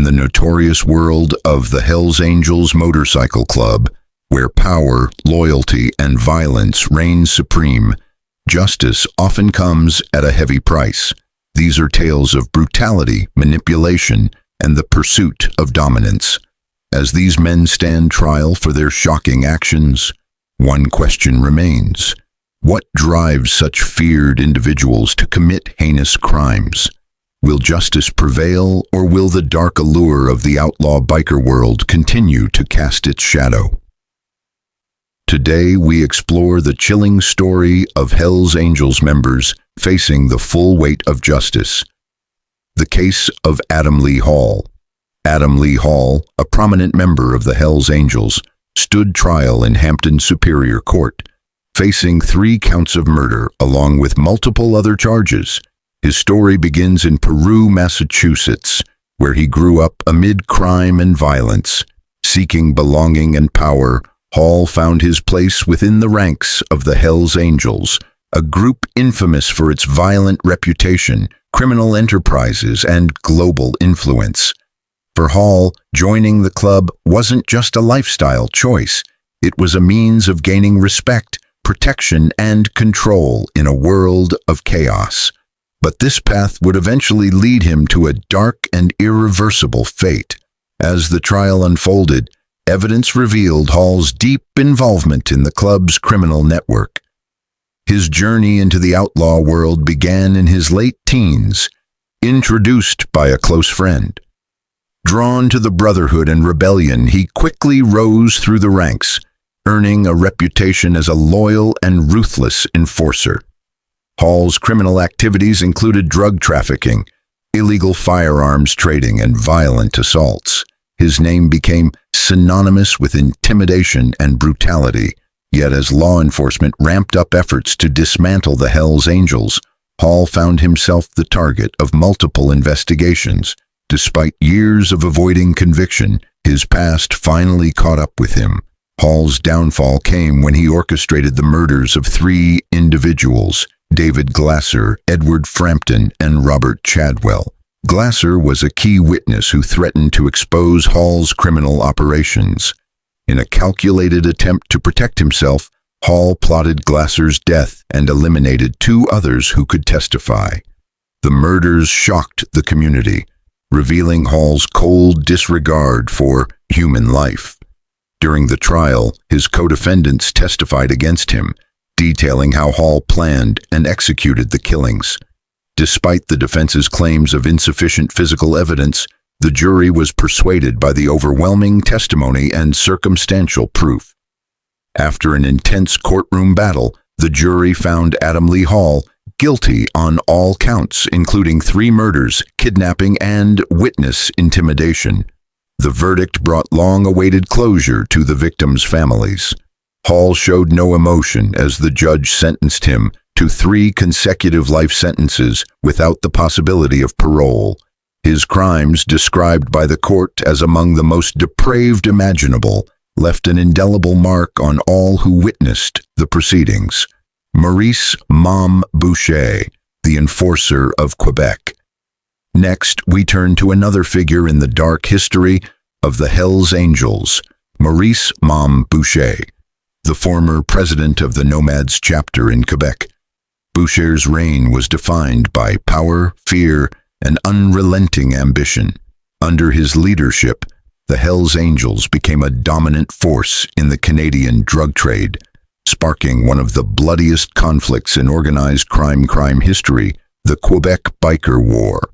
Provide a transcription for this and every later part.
In the notorious world of the Hells Angels Motorcycle Club, where power, loyalty, and violence reign supreme, justice often comes at a heavy price. These are tales of brutality, manipulation, and the pursuit of dominance. As these men stand trial for their shocking actions, one question remains. What drives such feared individuals to commit heinous crimes? Will justice prevail, or will the dark allure of the outlaw biker world continue to cast its shadow? Today we explore the chilling story of Hells Angels members facing the full weight of justice. The case of Adam Lee Hall. Adam Lee Hall, a prominent member of the Hells Angels, stood trial in Hampton Superior Court, facing 3 counts of murder along with multiple other charges. His story begins in Peru, Massachusetts, where he grew up amid crime and violence. Seeking belonging and power, Hall found his place within the ranks of the Hells Angels, a group infamous for its violent reputation, criminal enterprises, and global influence. For Hall, joining the club wasn't just a lifestyle choice. It was a means of gaining respect, protection, and control in a world of chaos. But this path would eventually lead him to a dark and irreversible fate. As the trial unfolded, evidence revealed Hall's deep involvement in the club's criminal network. His journey into the outlaw world began in his late teens, introduced by a close friend. Drawn to the brotherhood and rebellion, he quickly rose through the ranks, earning a reputation as a loyal and ruthless enforcer. Hall's criminal activities included drug trafficking, illegal firearms trading, and violent assaults. His name became synonymous with intimidation and brutality. Yet as law enforcement ramped up efforts to dismantle the Hells Angels, Hall found himself the target of multiple investigations. Despite years of avoiding conviction, his past finally caught up with him. Hall's downfall came when he orchestrated the murders of 3 individuals: David Glasser, Edward Frampton, and Robert Chadwell. Glasser was a key witness who threatened to expose Hall's criminal operations. In a calculated attempt to protect himself, Hall plotted Glasser's death and eliminated 2 others who could testify. The murders shocked the community, revealing Hall's cold disregard for human life. During the trial, his co-defendants testified against him, detailing how Hall planned and executed the killings. Despite the defense's claims of insufficient physical evidence, the jury was persuaded by the overwhelming testimony and circumstantial proof. After an intense courtroom battle, the jury found Adam Lee Hall guilty on all counts, including 3 murders, kidnapping, and witness intimidation. The verdict brought long-awaited closure to the victims' families. Hall showed no emotion as the judge sentenced him to 3 consecutive life sentences without the possibility of parole. His crimes, described by the court as among the most depraved imaginable, left an indelible mark on all who witnessed the proceedings. Maurice "Mom" Boucher, the enforcer of Quebec. Next, we turn to another figure in the dark history of the Hells Angels, Maurice "Mom" Boucher, the former president of the Nomads chapter in Quebec. Boucher's reign was defined by power, fear, and unrelenting ambition. Under his leadership, the Hells Angels became a dominant force in the Canadian drug trade, sparking one of the bloodiest conflicts in organized crime history, the Quebec Biker War.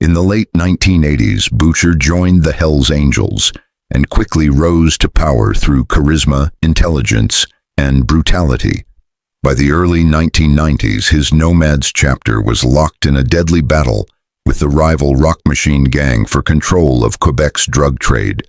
In the late 1980s, Boucher joined the Hells Angels and quickly rose to power through charisma, intelligence, and brutality. By the early 1990s, his Nomads chapter was locked in a deadly battle with the rival Rock Machine gang for control of Quebec's drug trade.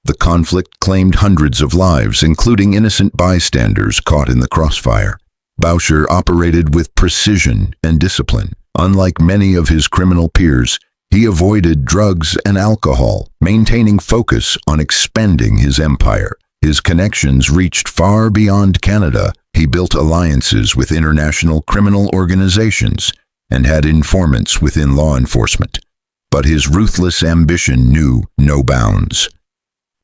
The conflict claimed hundreds of lives, including innocent bystanders caught in the crossfire. Boucher operated with precision and discipline. Unlike many of his criminal peers, he avoided drugs and alcohol, maintaining focus on expanding his empire. His connections reached far beyond Canada. He built alliances with international criminal organizations and had informants within law enforcement. But his ruthless ambition knew no bounds.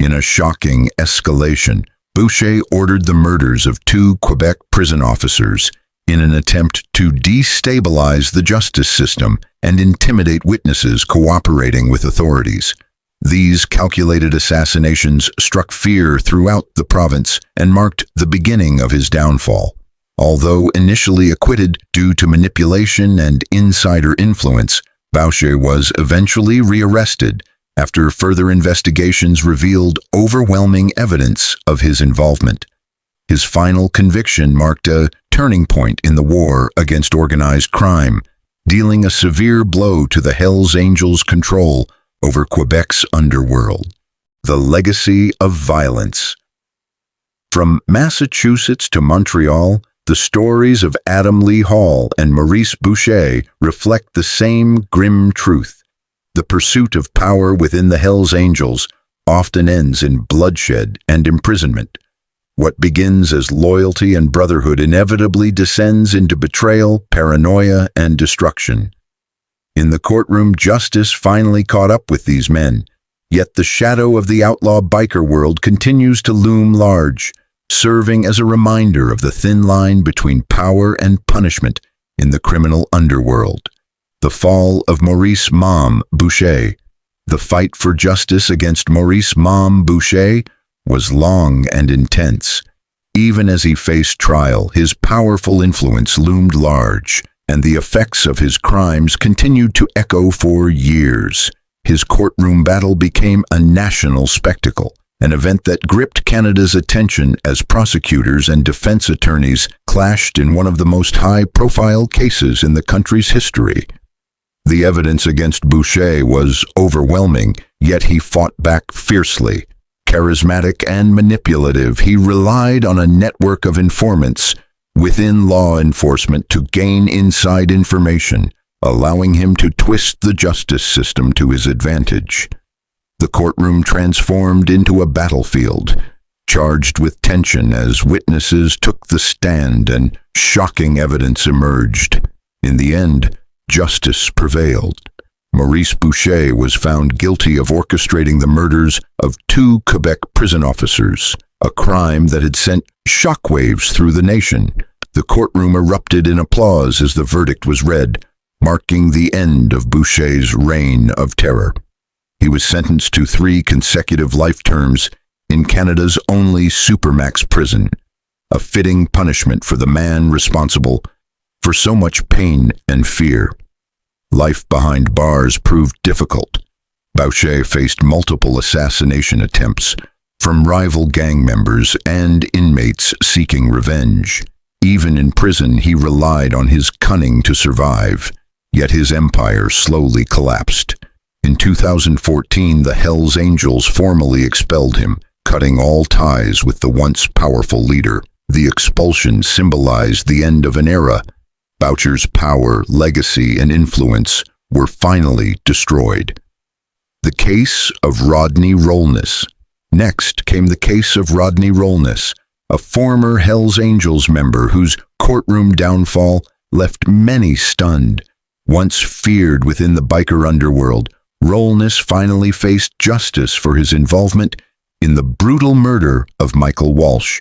In a shocking escalation, Boucher ordered the murders of 2 Quebec prison officers in an attempt to destabilize the justice system and intimidate witnesses cooperating with authorities. These calculated assassinations struck fear throughout the province and marked the beginning of his downfall. Although initially acquitted due to manipulation and insider influence, Boucher was eventually rearrested after further investigations revealed overwhelming evidence of his involvement. His final conviction marked a turning point in the war against organized crime, dealing a severe blow to the Hells Angels' control over Quebec's underworld. The legacy of violence. From Massachusetts to Montreal, the stories of Adam Lee Hall and Maurice Boucher reflect the same grim truth. The pursuit of power within the Hells Angels often ends in bloodshed and imprisonment. What begins as loyalty and brotherhood inevitably descends into betrayal, paranoia, and destruction. In the courtroom, justice finally caught up with these men, yet the shadow of the outlaw biker world continues to loom large, serving as a reminder of the thin line between power and punishment in the criminal underworld. The fall of Maurice "Mom" Boucher. The fight for justice against Maurice "Mom" Boucher was long and intense. Even as he faced trial, his powerful influence loomed large, and the effects of his crimes continued to echo for years. His courtroom battle became a national spectacle, an event that gripped Canada's attention as prosecutors and defense attorneys clashed in one of the most high-profile cases in the country's history. The evidence against Boucher was overwhelming, yet he fought back fiercely. Charismatic and manipulative, he relied on a network of informants within law enforcement to gain inside information, allowing him to twist the justice system to his advantage. The courtroom transformed into a battlefield, charged with tension as witnesses took the stand and shocking evidence emerged. In the end, justice prevailed. Maurice Boucher was found guilty of orchestrating the murders of 2 Quebec prison officers, a crime that had sent shockwaves through the nation. The courtroom erupted in applause as the verdict was read, marking the end of Boucher's reign of terror. He was sentenced to 3 consecutive life terms in Canada's only supermax prison, a fitting punishment for the man responsible for so much pain and fear. Life behind bars proved difficult. Boucher faced multiple assassination attempts from rival gang members and inmates seeking revenge. Even in prison, he relied on his cunning to survive, yet his empire slowly collapsed. In 2014, the Hells Angels formally expelled him, cutting all ties with the once powerful leader. The expulsion symbolized the end of an era. Boucher's power, legacy, and influence were finally destroyed. The case of Rodney Rollness. Next came the case of Rodney Rollness, a former Hells Angels member whose courtroom downfall left many stunned. Once feared within the biker underworld, Rollness finally faced justice for his involvement in the brutal murder of Michael Walsh.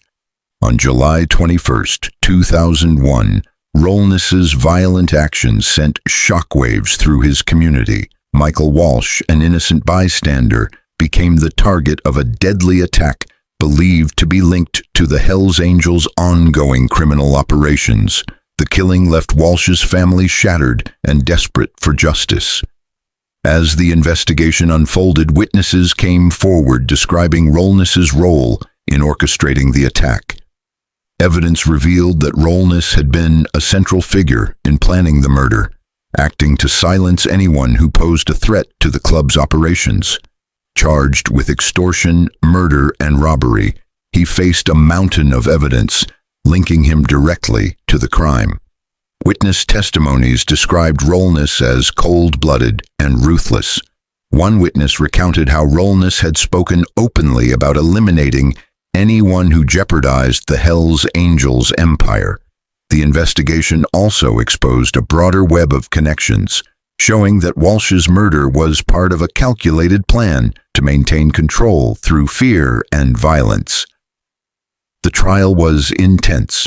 On July 21, 2001, Rollness's violent actions sent shockwaves through his community. Michael Walsh, an innocent bystander, became the target of a deadly attack believed to be linked to the Hells Angels' ongoing criminal operations. The killing left Walsh's family shattered and desperate for justice. As the investigation unfolded, witnesses came forward describing Rollness's role in orchestrating the attack. Evidence revealed that Rollness had been a central figure in planning the murder, acting to silence anyone who posed a threat to the club's operations. Charged with extortion, murder, and robbery, he faced a mountain of evidence linking him directly to the crime. Witness testimonies described Rollness as cold-blooded and ruthless. One witness recounted how Rollness had spoken openly about eliminating anyone who jeopardized the Hells Angels' empire. The investigation also exposed a broader web of connections, showing that Walsh's murder was part of a calculated plan to maintain control through fear and violence. The trial was intense.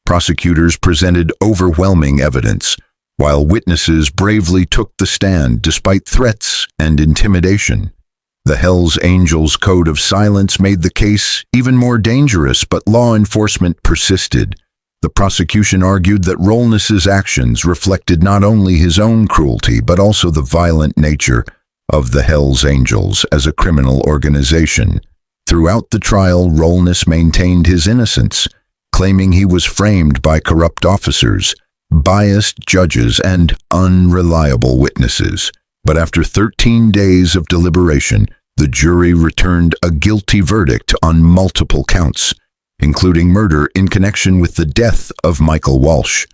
Prosecutors presented overwhelming evidence, while witnesses bravely took the stand despite threats and intimidation. The Hells Angels Code of Silence made the case even more dangerous, but law enforcement persisted. The prosecution argued that Rolness's actions reflected not only his own cruelty, but also the violent nature of the Hells Angels as a criminal organization. Throughout the trial, Rolness maintained his innocence, claiming he was framed by corrupt officers, biased judges, and unreliable witnesses. But after 13 days of deliberation, the jury returned a guilty verdict on multiple counts, including murder in connection with the death of Michael Walsh.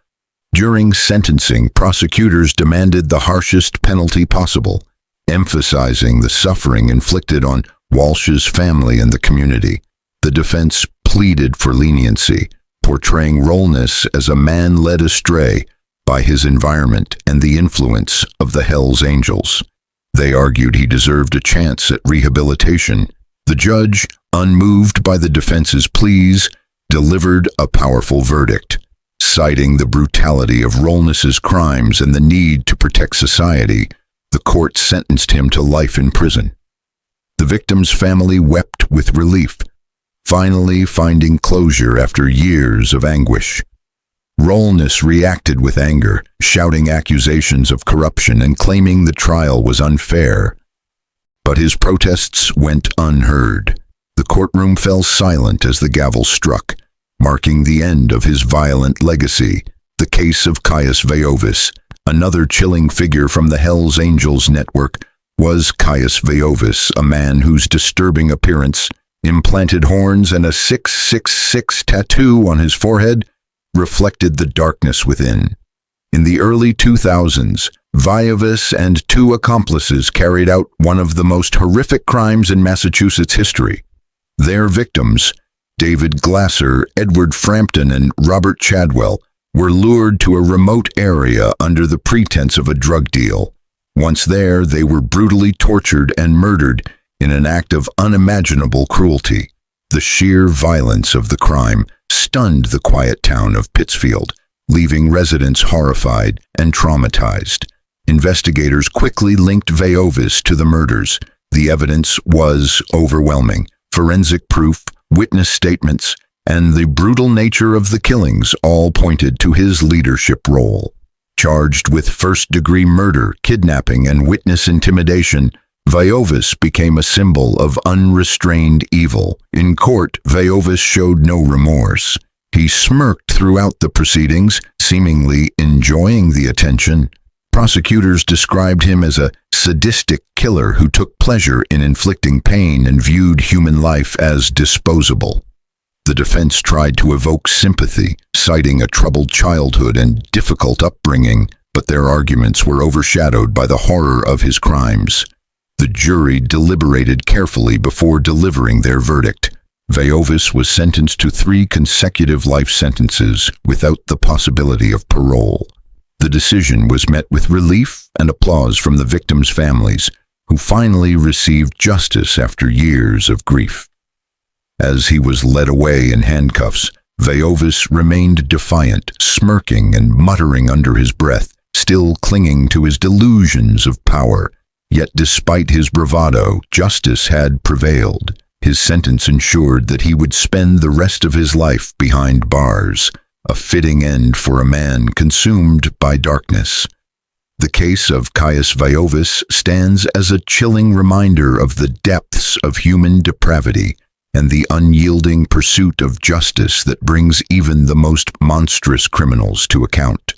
During sentencing, prosecutors demanded the harshest penalty possible, emphasizing the suffering inflicted on Walsh's family and the community. The defense pleaded for leniency, portraying Rolness as a man led astray by his environment and the influence of the Hells Angels. They argued he deserved a chance at rehabilitation. The judge, unmoved by the defense's pleas, delivered a powerful verdict. Citing the brutality of Rolness's crimes and the need to protect society, the court sentenced him to life in prison. The victim's family wept with relief, finally finding closure after years of anguish. Rolness reacted with anger, shouting accusations of corruption and claiming the trial was unfair. But his protests went unheard. The courtroom fell silent as the gavel struck, marking the end of his violent legacy. The case of Caius Veiovis, another chilling figure from the Hells Angels network, was Caius Veiovis, a man whose disturbing appearance, implanted horns, and a 666 tattoo on his forehead reflected the darkness within. In the early 2000s, Veiovis and two accomplices carried out one of the most horrific crimes in Massachusetts history. Their victims, David Glasser, Edward Frampton, and Robert Chadwell, were lured to a remote area under the pretense of a drug deal. Once there, they were brutally tortured and murdered in an act of unimaginable cruelty. The sheer violence of the crime stunned the quiet town of Pittsfield, leaving residents horrified and traumatized. Investigators quickly linked Veiovis to the murders. The evidence was overwhelming. Forensic proof, witness statements, and the brutal nature of the killings all pointed to his leadership role. Charged with first-degree murder, kidnapping, and witness intimidation, Veiovis became a symbol of unrestrained evil. In court, Veiovis showed no remorse. He smirked throughout the proceedings, seemingly enjoying the attention. Prosecutors described him as a sadistic killer who took pleasure in inflicting pain and viewed human life as disposable. The defense tried to evoke sympathy, citing a troubled childhood and difficult upbringing, but their arguments were overshadowed by the horror of his crimes. The jury deliberated carefully before delivering their verdict. Veiovis was sentenced to 3 consecutive life sentences without the possibility of parole. The decision was met with relief and applause from the victims' families, who finally received justice after years of grief. As he was led away in handcuffs, Veiovis remained defiant, smirking and muttering under his breath, still clinging to his delusions of power. Yet despite his bravado, justice had prevailed. His sentence ensured that he would spend the rest of his life behind bars, a fitting end for a man consumed by darkness. The case of Caius Veiovis stands as a chilling reminder of the depths of human depravity and the unyielding pursuit of justice that brings even the most monstrous criminals to account.